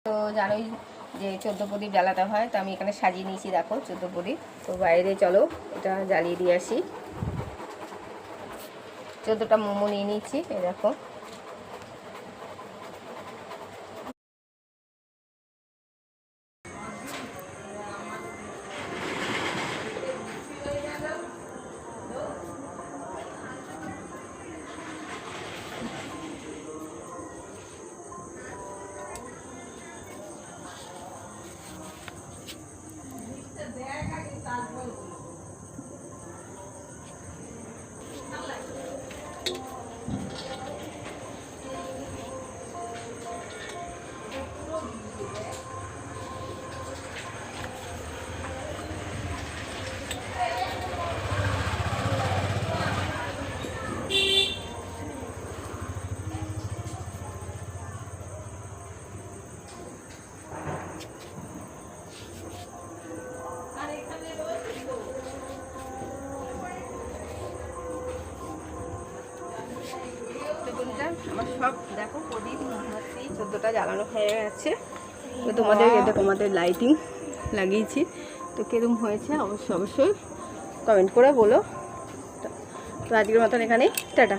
তো জানোই যে 14 প্রদীপ জ্বালাতে হয়, তো আমি এখানে সাজিয়ে নিয়েছি, দেখো 14 প্রদীপ। তো বাইরে চলো এটা জ্বালিয়ে দিয়ে আসি। 14টা মোমো নিয়ে নিয়েছি, এই দেখো। আমার সব দেখো প্রদীপ মোমবাতি 14টা জ্বালানো হয়ে গেছে। তো তোমাদের লাইটিং লাগিয়েছি, তো কিরকম হয়েছে অবশ্যই কমেন্ট করে বলো। তো আজকের মতন এখানেই টাটা।